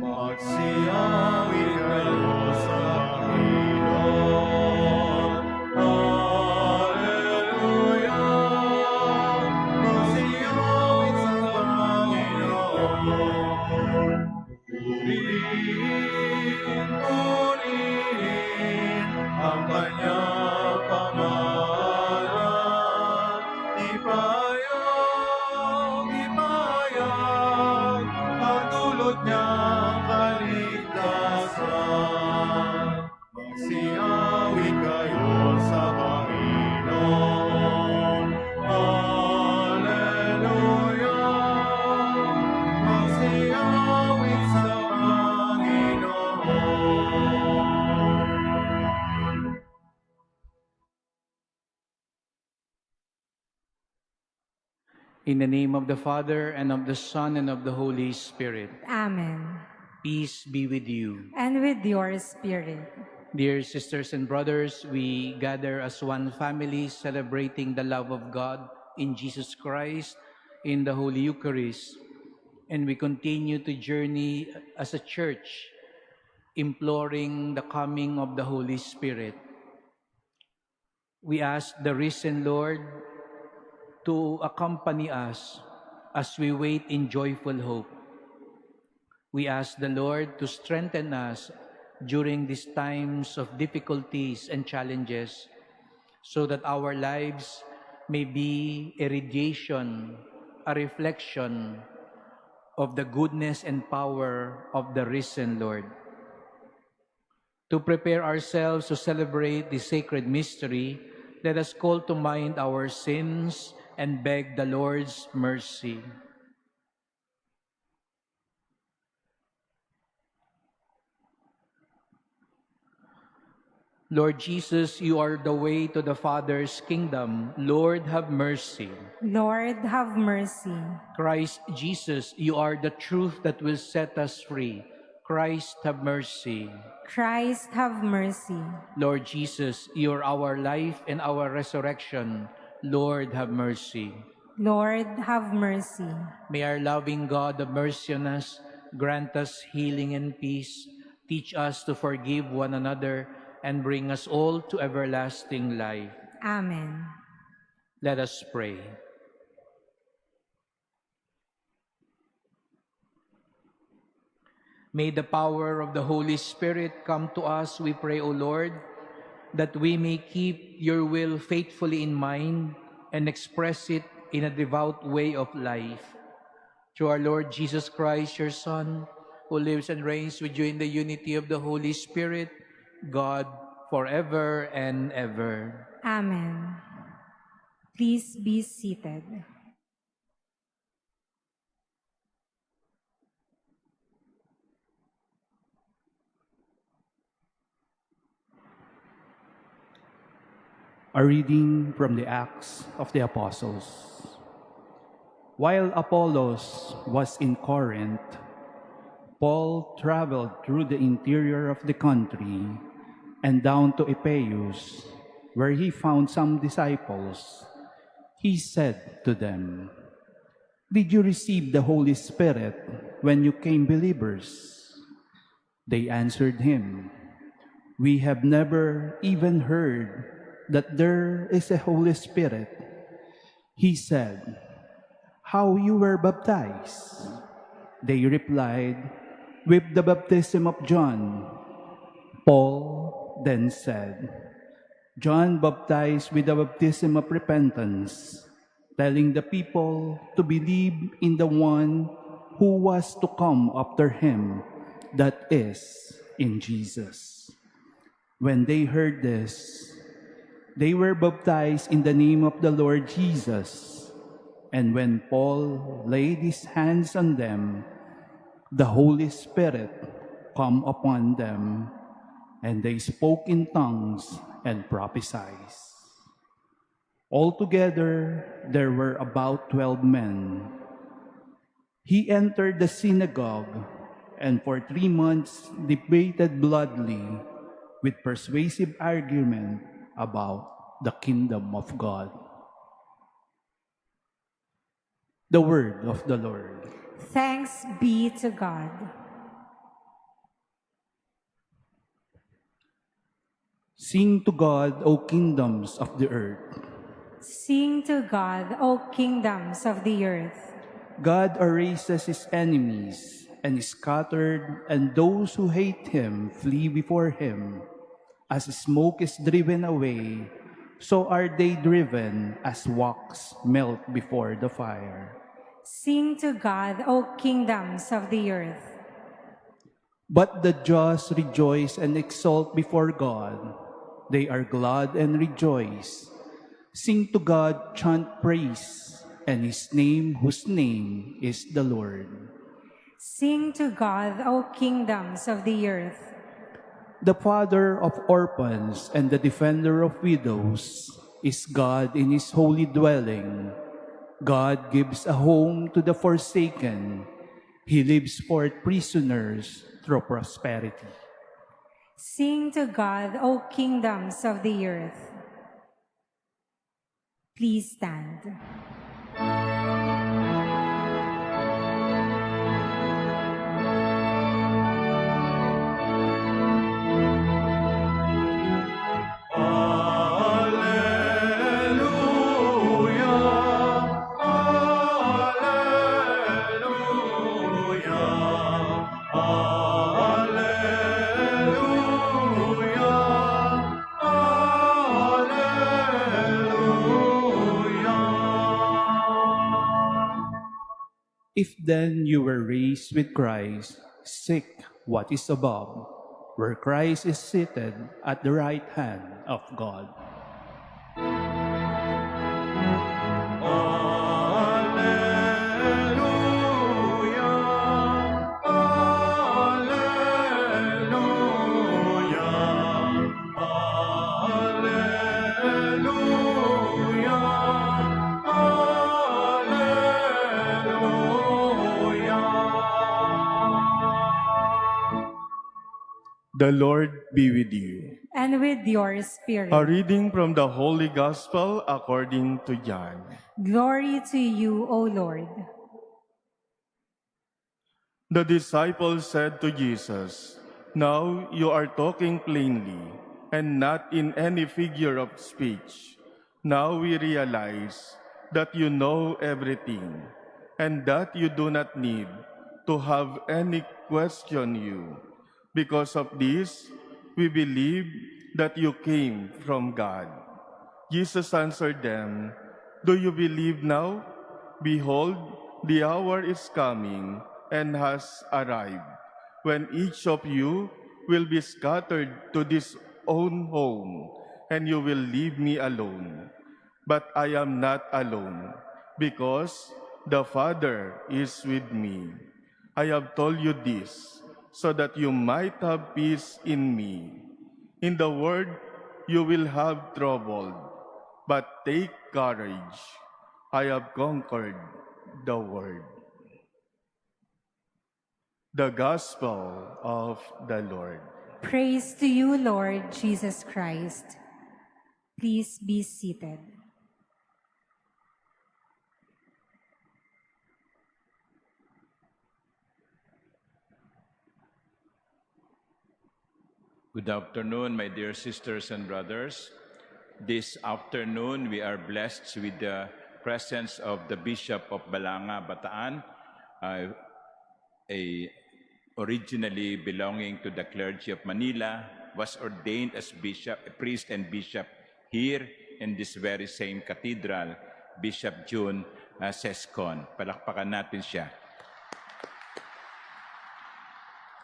Magsiyawi kayo sa Panginoon. Hallelujah! Magsiyawi sa Panginoon. Purihin, purihin ang kanyang pamahalaan. Ipahayag, ipahayag ang dulot niyang kaligtasan. Magsiyawi kayo sa Panginoon. Hallelujah! Magsiyawi sa Panginoon. In the name of the Father, and of the Son, and of the Holy Spirit. Amen. Peace be with you. And with your spirit. Dear sisters and brothers, we gather as one family celebrating the love of God in Jesus Christ in the Holy Eucharist. And we continue to journey as a church, imploring the coming of the Holy Spirit. We ask the risen Lord to accompany us as we wait in joyful hope. We ask the Lord to strengthen us during these times of difficulties and challenges, so that our lives may be a radiation, a reflection of the goodness and power of the risen Lord. To prepare ourselves to celebrate the sacred mystery, let us call to mind our sins and beg the Lord's mercy. Lord Jesus, you are the way to the Father's kingdom. Lord, have mercy. Lord, have mercy. Christ Jesus, you are the truth that will set us free. Christ, have mercy. Christ, have mercy. Lord Jesus, you are our life and our resurrection. Lord, have mercy. Lord, have mercy. May our loving God have mercy on us, grant us healing and peace, teach us to forgive one another, and bring us all to everlasting life. Amen. Let us pray. May the power of the Holy Spirit come to us, we pray, O Lord, that we may keep your will faithfully in mind and express it in a devout way of life. Through our Lord Jesus Christ, your Son, who lives and reigns with you in the unity of the Holy Spirit, God, forever and ever. Amen. Please be seated. A reading from the Acts of the Apostles. While Apollos was in Corinth, Paul traveled through the interior of the country and down to Ephesus, where he found some disciples. He said to them, "Did you receive the Holy Spirit when you became believers?" They answered him, "We have never even heard that there is a Holy Spirit." He said, "How you were baptized?" They replied, "With the baptism of John." Paul then said, "John baptized with the baptism of repentance, telling the people to believe in the one who was to come after him, that is, in Jesus." When they heard this, they were baptized in the name of the Lord Jesus. And when Paul laid his hands on them, the Holy Spirit came upon them, and they spoke in tongues and prophesied. Altogether, there were about 12 men. He entered the synagogue and for 3 months debated bloodily with persuasive argument about the kingdom of God. The word of the Lord. Thanks be to God. Sing to God, O kingdoms of the earth. Sing to God, O kingdoms of the earth. God erases his enemies and is scattered, and those who hate him flee before him. As smoke is driven away, so are they driven as wax melt before the fire. Sing to God, O kingdoms of the earth. But the just rejoice and exult before God. They are glad and rejoice. Sing to God, chant praise, and his name, whose name is the Lord. Sing to God, O kingdoms of the earth. The father of orphans and the defender of widows is God in his holy dwelling. God gives a home to the forsaken. He lives forth prisoners through prosperity. Sing to God, O kingdoms of the earth. Please stand. Alleluia, alleluia, alleluia. If then you were raised with Christ, seek what is above, where Christ is seated at the right hand of God. Alleluia, alleluia, alleluia, alleluia. The Lord be with you. And with your spirit. A reading from the Holy Gospel according to John. Glory to you, O Lord. The disciples said to Jesus, "Now you are talking plainly and not in any figure of speech. Now we realize that you know everything and that you do not need to have any question you. Because of this, we believe that you came from God." Jesus answered them, "Do you believe now? Behold, the hour is coming and has arrived, when each of you will be scattered to his own home, and you will leave me alone. But I am not alone, because the Father is with me. I have told you this, so that you might have peace in me. In the world you will have trouble, but take courage. I have conquered the world." The Gospel of the Lord. Praise to you, Lord Jesus Christ. Please be seated. Good afternoon, my dear sisters and brothers. This afternoon, we are blessed with the presence of the Bishop of Balanga, Bataan, originally belonging to the clergy of Manila, was ordained as bishop, priest and bishop here in this very same cathedral, Bishop June Sescon. Palakpakan natin siya.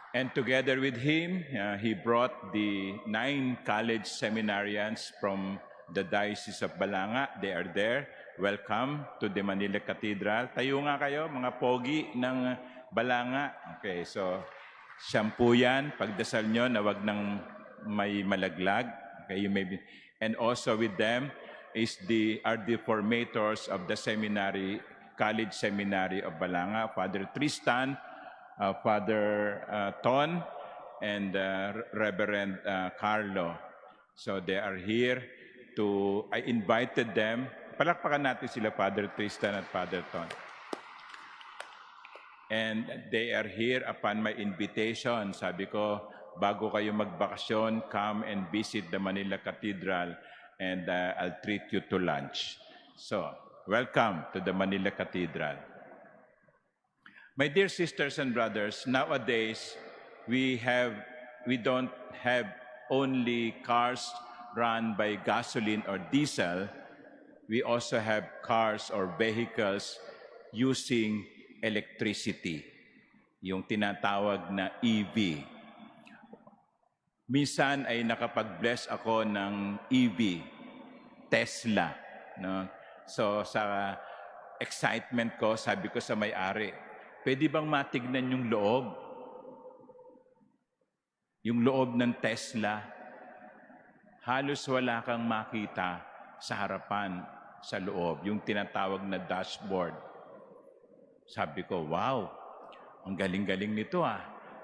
And together with him, he brought the 9 college seminarians from the Diocese of Balanga. They are there. Welcome to the Manila Cathedral. Tayo nga kayo, mga pogi ng Balanga. Okay, so shampoo yan. Pagdasal nyo na wag nang may malaglag. Okay, you may be. And also with them are the formators of the seminary, College Seminary of Balanga, Father Tristan, Father Ton, and Reverend Carlo. So they are here I invited them. Palakpakan natin sila, Father Tristan at Father Ton. And they are here upon my invitation. Sabi ko, bago kayo magbakasyon, come and visit the Manila Cathedral and I'll treat you to lunch. So, welcome to the Manila Cathedral. My dear sisters and brothers, nowadays, we don't have only cars run by gasoline or diesel. We also have cars or vehicles using electricity, yung tinatawag na EV. Minsan ay nakapag-bless ako ng EV, Tesla. No? So sa excitement ko, sabi ko sa may-ari, pwede bang matignan yung loob? Yung loob ng Tesla, halos wala kang makita sa harapan, sa loob, yung tinatawag na dashboard. Sabi ko, wow, ang galing-galing nito ah.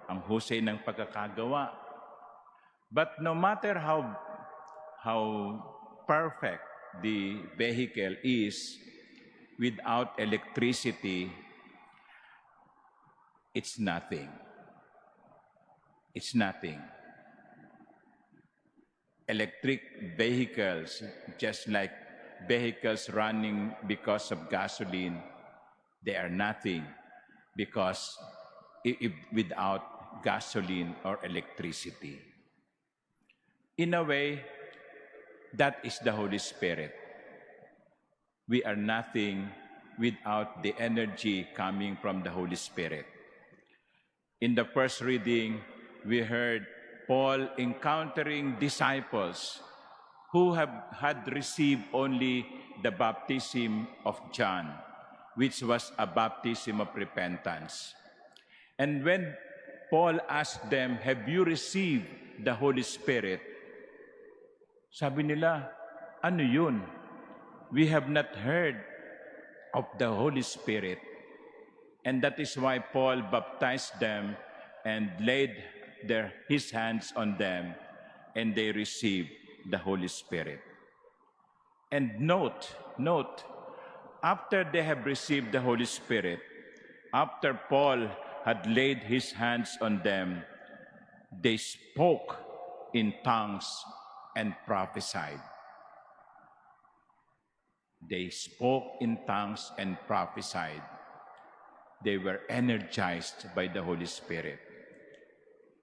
Ang husay ng pagkakagawa. But no matter how perfect the vehicle is, without electricity, it's nothing. It's nothing. Electric vehicles, just like vehicles running because of gasoline, they are nothing because without gasoline or electricity. In a way, that is the Holy Spirit. We are nothing without the energy coming from the Holy Spirit. In the first reading, we heard Paul encountering disciples who had received only the baptism of John, which was a baptism of repentance. And when Paul asked them, have you received the Holy Spirit? Sabi nila, ano yun? We have not heard of the Holy Spirit. And that is why Paul baptized them and laid his hands on them, and they received the Holy Spirit. And note, after they have received the Holy Spirit, after Paul had laid his hands on them, they spoke in tongues and prophesied. They spoke in tongues and prophesied. They were energized by the Holy Spirit.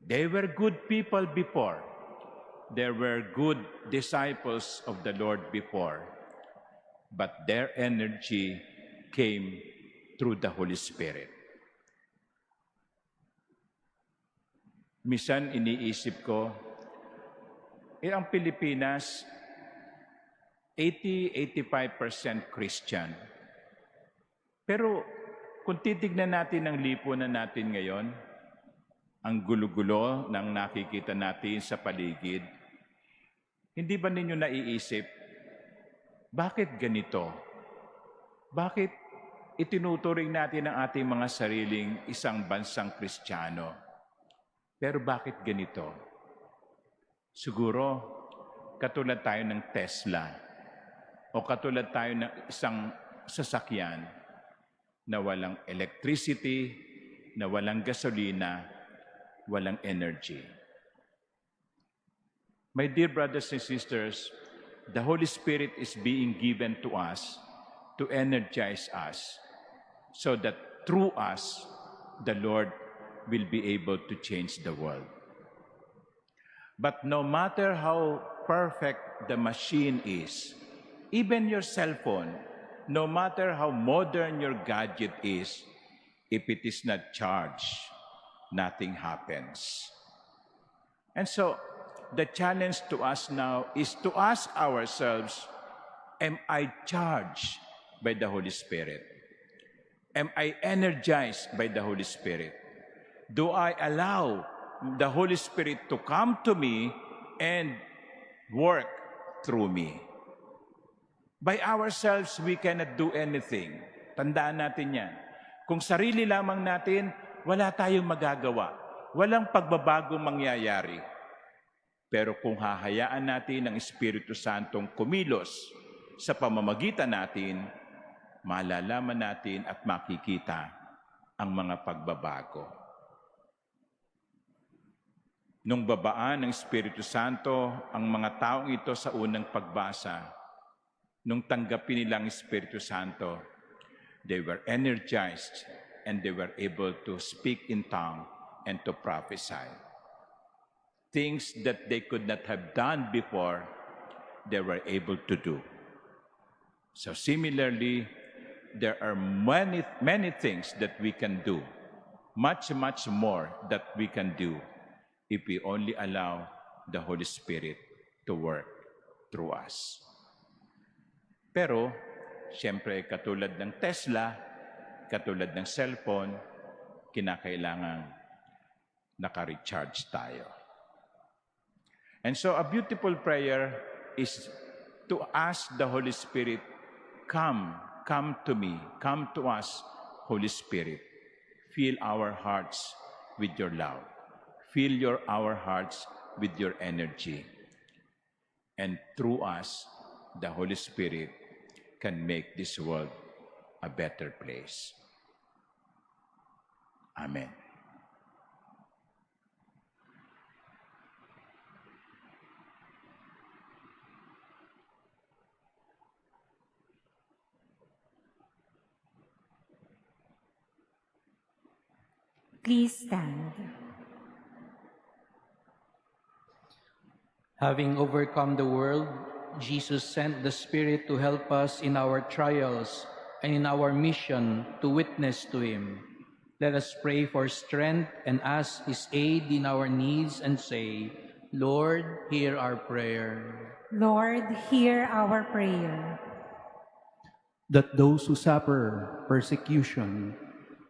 They were good people before. There were good disciples of the Lord before. But their energy came through the Holy Spirit. Minsan iniisip ko, ang Pilipinas, 80-85% Christian. Pero kung titignan natin ang lipunan natin ngayon, ang gulo-gulo ng nakikita natin sa paligid, hindi ba ninyo naiisip, bakit ganito? Bakit itinuturing natin ang ating mga sariling isang bansang Kristiyano? Pero bakit ganito? Siguro, katulad tayo ng Tesla o katulad tayo ng isang sasakyan na walang electricity, na walang gasolina, walang energy. My dear brothers and sisters, the Holy Spirit is being given to us to energize us so that through us, the Lord will be able to change the world. But no matter how perfect the machine is, even your cell phone, no matter how modern your gadget is, if it is not charged, nothing happens. And so, the challenge to us now is to ask ourselves, am I charged by the Holy Spirit? Am I energized by the Holy Spirit? Do I allow the Holy Spirit to come to me and work through me? By ourselves, we cannot do anything. Tandaan natin yan. Kung sarili lamang natin, wala tayong magagawa. Walang pagbabagong mangyayari. Pero kung hahayaan natin ang Espiritu Santong kumilos sa pamamagitan natin, malalaman natin at makikita ang mga pagbabago. Nung babaan ng Espiritu Santo ang mga taong ito sa unang pagbasa, nung tanggapin nilang Espiritu Santo, they were energized and they were able to speak in tongue and to prophesy. Things that they could not have done before, they were able to do. So similarly, there are many things that we can do, much more that we can do if we only allow the Holy Spirit to work through us. Pero, siyempre, katulad ng Tesla, katulad ng cellphone, kinakailangan naka-recharge tayo. And so, a beautiful prayer is to ask the Holy Spirit, come to me, come to us, Holy Spirit. Fill our hearts with your love. Fill our hearts with your energy. And through us, the Holy Spirit can make this world a better place. Amen. Please stand. Having overcome the world, Jesus sent the Spirit to help us in our trials and in our mission to witness to Him. Let us pray for strength and ask His aid in our needs and say, Lord, hear our prayer. Lord, hear our prayer. That those who suffer persecution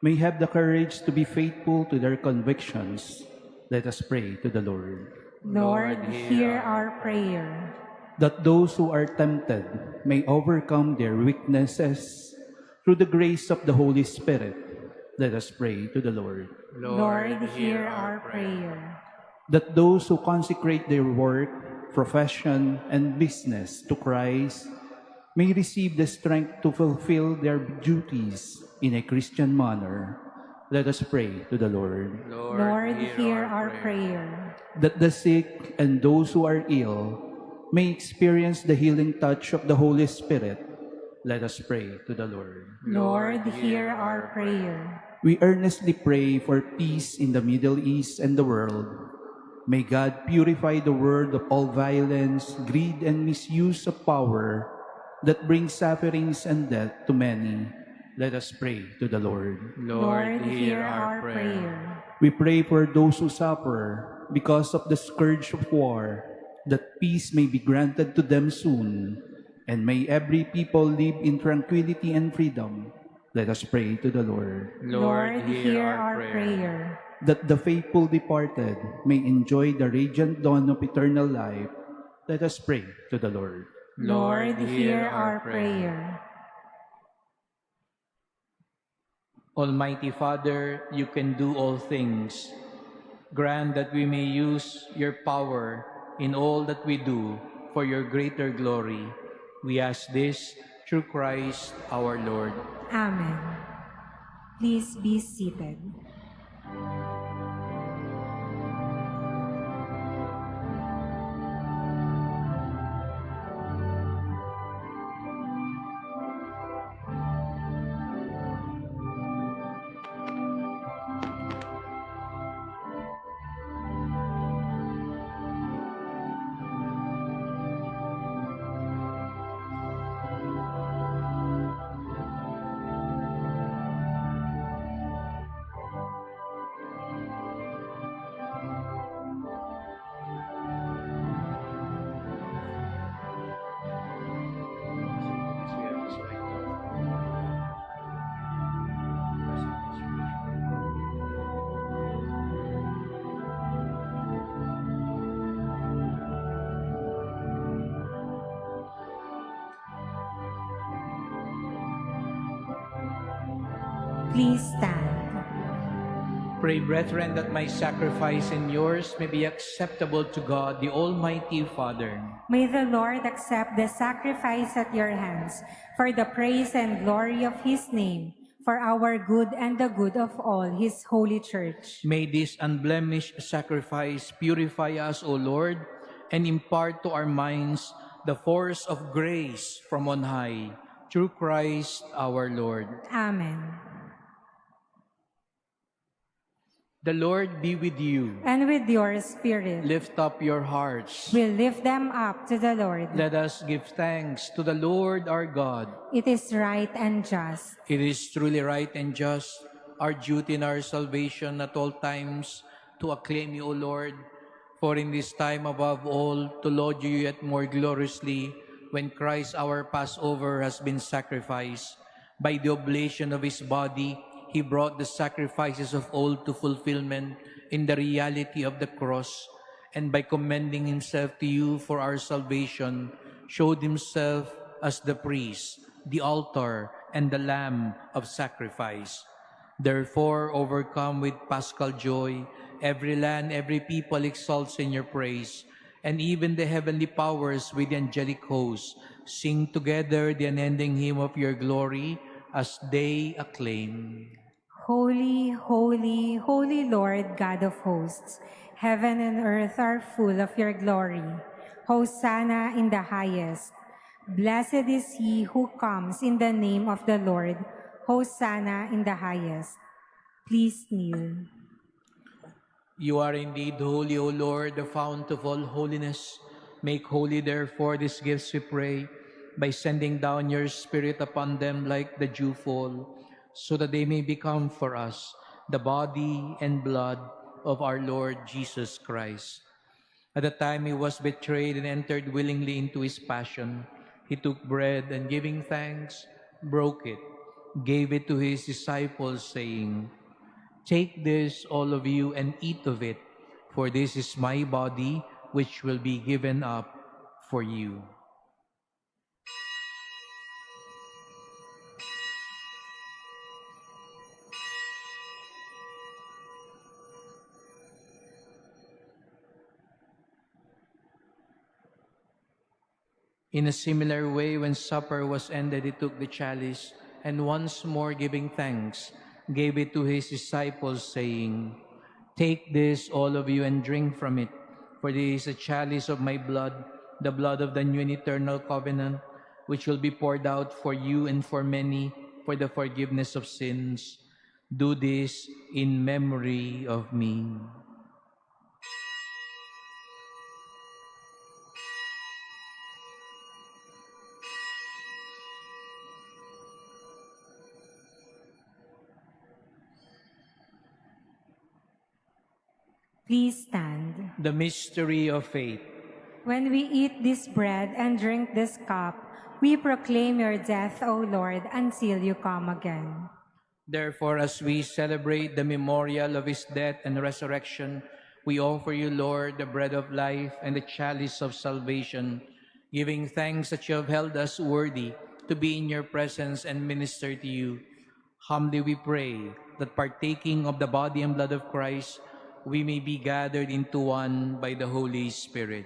may have the courage to be faithful to their convictions, let us pray to the Lord. Lord, hear our prayer. That those who are tempted may overcome their weaknesses through the grace of the Holy Spirit, let us pray to the Lord. Lord, hear our prayer. That those who consecrate their work, profession, and business to Christ may receive the strength to fulfill their duties in a Christian manner, let us pray to the Lord. Lord, hear our prayer. That the sick and those who are ill may experience the healing touch of the Holy Spirit, let us pray to the Lord. Lord, hear our prayer. We earnestly pray for peace in the Middle East and the world. May God purify the world of all violence, greed, and misuse of power that brings sufferings and death to many. Let us pray to the Lord. Lord, hear our prayer. We pray for those who suffer because of the scourge of war, that peace may be granted to them soon, and may every people live in tranquility and freedom. Let us pray to the Lord. Lord, hear our prayer. That the faithful departed may enjoy the radiant dawn of eternal life. Let us pray to the Lord. Lord, hear our prayer. Almighty Father, you can do all things. Grant that we may use your power in all that we do for your greater glory. We ask this through Christ our Lord. Amen. Please be seated. Please stand. Pray, brethren, that my sacrifice and yours may be acceptable to God, the Almighty Father. May the Lord accept the sacrifice at your hands for the praise and glory of his name, for our good and the good of all his holy church. May this unblemished sacrifice purify us, O Lord, and impart to our minds the force of grace from on high, through Christ our Lord. Amen. The Lord be with you. And with your spirit, Lift up your hearts. we lift them up to the Lord. Let us give thanks to the Lord our God. It is right and just. It is truly right and just, our duty and our salvation at all times, to acclaim you, O Lord, for in this time above all, to laud you yet more gloriously, when Christ our Passover has been sacrificed. By the oblation of his body, he brought the sacrifices of old to fulfillment in the reality of the cross, and by commending himself to you for our salvation, showed himself as the priest, the altar, and the lamb of sacrifice. Therefore, overcome with paschal joy, every land, every people exalts in your praise, and even the heavenly powers with the angelic hosts sing together the unending hymn of your glory as they acclaim. Holy, holy, holy Lord God of hosts, heaven and earth are full of your glory. Hosanna in the highest. Blessed is he who comes in the name of the Lord. Hosanna in the highest. Please kneel. You are indeed holy, O Lord, the fount of all holiness. Make holy, therefore, these gifts, we pray, by sending down your Spirit upon them like the dewfall, so that they may become for us the body and blood of our Lord Jesus Christ. At the time he was betrayed and entered willingly into his passion, he took bread and giving thanks, broke it, gave it to his disciples, saying, "Take this, all of you, and eat of it, for this is my body, which will be given up for you." In a similar way, when supper was ended, he took the chalice, and once more giving thanks, gave it to his disciples, saying, "Take this, all of you, and drink from it, for this is a chalice of my blood, the blood of the new and eternal covenant, which will be poured out for you and for many for the forgiveness of sins. Do this in memory of me." Please stand. The mystery of faith. When we eat this bread and drink this cup, we proclaim your death, O Lord, until you come again. Therefore, as we celebrate the memorial of his death and resurrection, we offer you, Lord, the bread of life and the chalice of salvation, giving thanks that you have held us worthy to be in your presence and minister to you. Humbly we pray that partaking of the body and blood of Christ, we may be gathered into one by the Holy Spirit.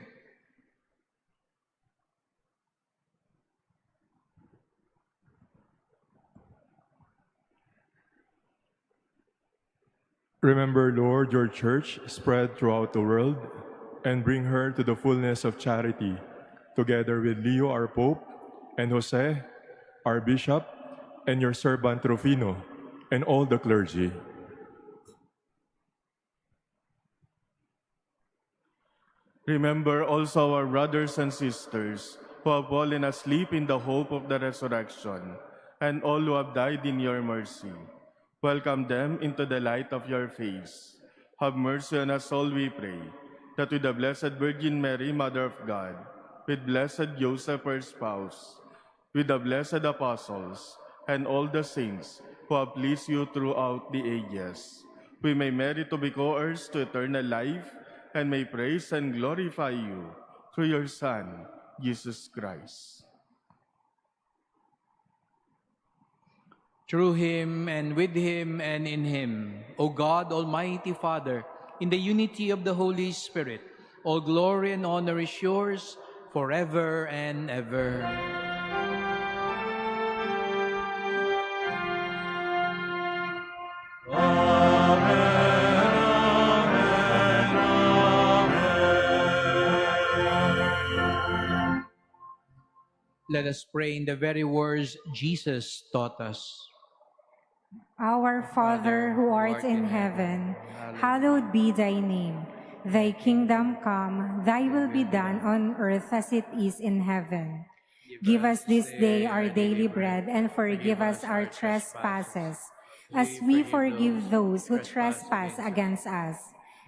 Remember, Lord, your church spread throughout the world and bring her to the fullness of charity, together with Leo, our Pope, and Jose, our Bishop, and your servant Rufino, and all the clergy. Remember also our brothers and sisters who have fallen asleep in the hope of the resurrection, and all who have died in your mercy. Welcome them into the light of your face. Have mercy on us all, we pray, that with the Blessed Virgin Mary, Mother of God, with blessed Joseph, her spouse, with the blessed apostles, and all the saints who have pleased you throughout the ages, we may merit to be co-heirs to eternal life, and may praise and glorify you through your Son, Jesus Christ. Through him, and with him, and in him, O God, Almighty Father, in the unity of the Holy Spirit, all glory and honor is yours forever and ever. Let us pray in the very words Jesus taught us. Our Father who art in heaven, hallowed be thy name. Thy kingdom come, thy will be done on earth as it is in heaven. Give us this day our daily bread, and forgive us our trespasses, as we forgive those who trespass against us.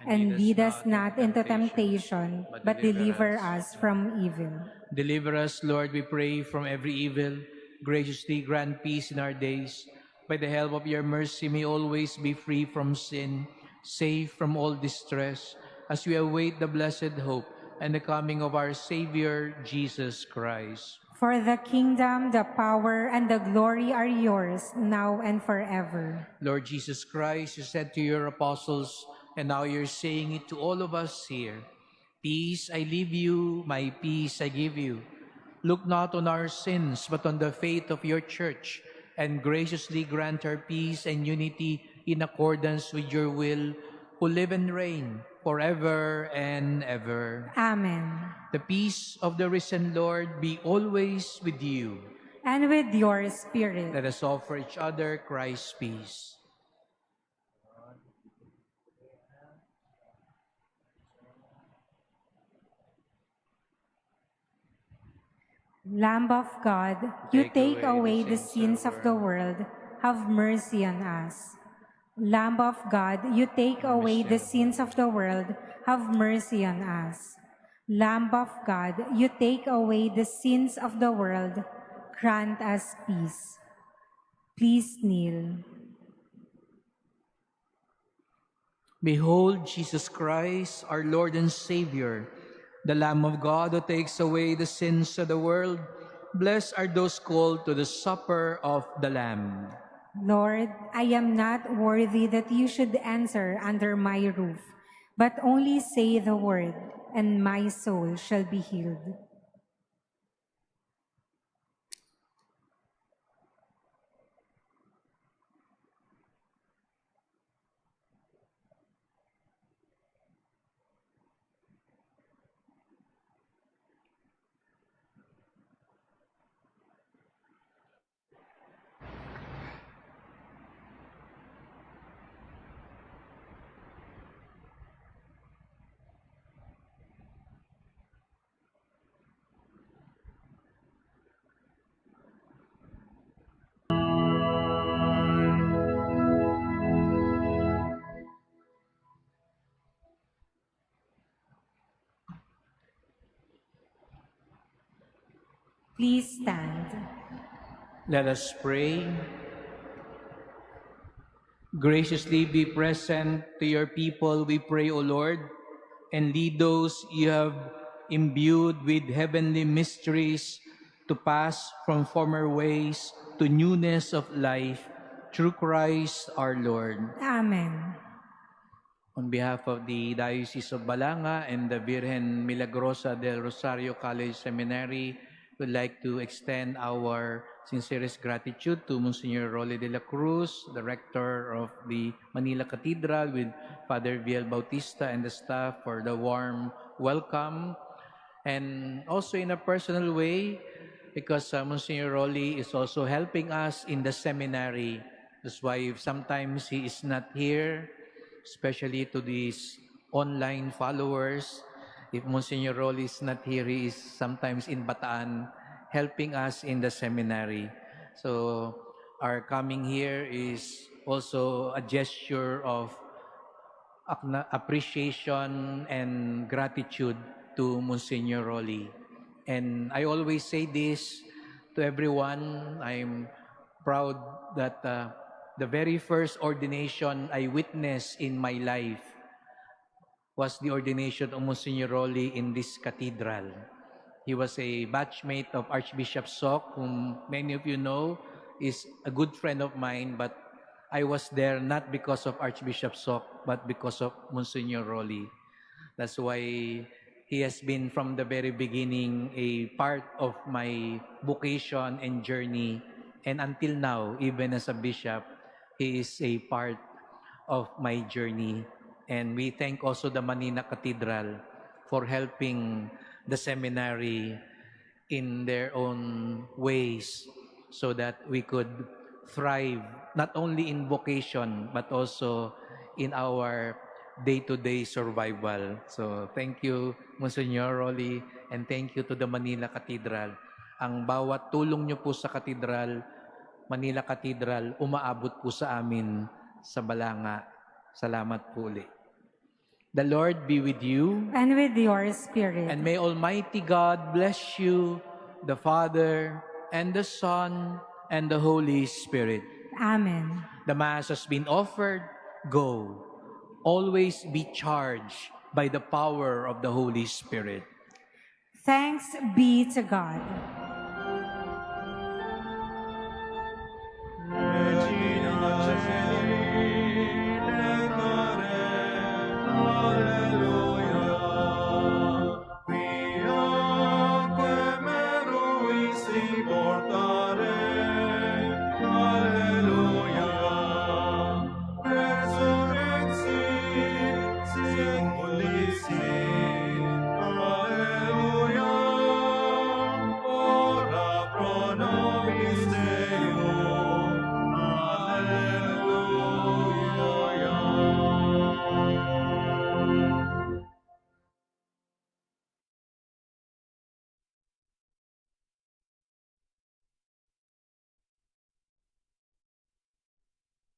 And lead us not into temptation, but deliver us from evil. Deliver us, Lord, we pray, from every evil. Graciously grant peace in our days. By the help of your mercy, may always be free from sin, safe from all distress, as we await the blessed hope and the coming of our Savior, Jesus Christ. For the kingdom, the power, and the glory are yours, now and forever. Lord Jesus Christ, you said to your apostles, and now you're saying it to all of us here, peace I leave you, my peace I give you. Look not on our sins, but on the faith of your church, and graciously grant her peace and unity in accordance with your will, who live and reign forever and ever. Amen. The peace of the risen Lord be always with you. And with your spirit. Let us offer each other Christ's peace. Lamb of God, you take away the sins of the world, have mercy on us. Lamb of God, you take away the sins of the world, have mercy on us. Lamb of God, you take away the sins of the world, grant us peace. Please kneel. Behold Jesus Christ, our Lord and Savior, the Lamb of God who takes away the sins of the world. Blessed are those called to the supper of the Lamb. Lord, I am not worthy that you should enter under my roof, but only say the word, and my soul shall be healed. Please stand. Let us pray. Graciously be present to your people, we pray, O Lord, and lead those you have imbued with heavenly mysteries to pass from former ways to newness of life, through Christ our Lord. Amen. On behalf of the Diocese of Balanga and the Virgen Milagrosa del Rosario College Seminary, we'd like to extend our sincerest gratitude to Monsignor Rolly de la Cruz, the rector of the Manila Cathedral, with Father Viel Bautista and the staff for the warm welcome. And also in a personal way, because Monsignor Rolly is also helping us in the seminary. That's why sometimes he is not here, especially to these online followers. If Monsignor Rolly is not here, he is sometimes in Bataan, helping us in the seminary. So our coming here is also a gesture of appreciation and gratitude to Monsignor Rolly. And I always say this to everyone. I'm proud that the very first ordination I witnessed in my life was the ordination of Monsignor Rolly in this cathedral. He was a batchmate of Archbishop Sok, whom many of you know is a good friend of mine, but I was there not because of Archbishop Sok, but because of Monsignor Rolly. That's why he has been from the very beginning a part of my vocation and journey. And until now, even as a bishop, he is a part of my journey. And we thank also the Manila Cathedral for helping the seminary in their own ways so that we could thrive not only in vocation but also in our day-to-day survival. So thank you, Monsignor Rolly, and thank you to the Manila Cathedral. Ang bawat tulong nyo po sa Cathedral, Manila Cathedral, umaabot po sa amin sa Balanga. Salamat po ulit. The Lord be with you. And with your spirit. And may Almighty God bless you, the Father, and the Son, and the Holy Spirit. Amen. The Mass has been offered. Go. Always be charged by the power of the Holy Spirit. Thanks be to God.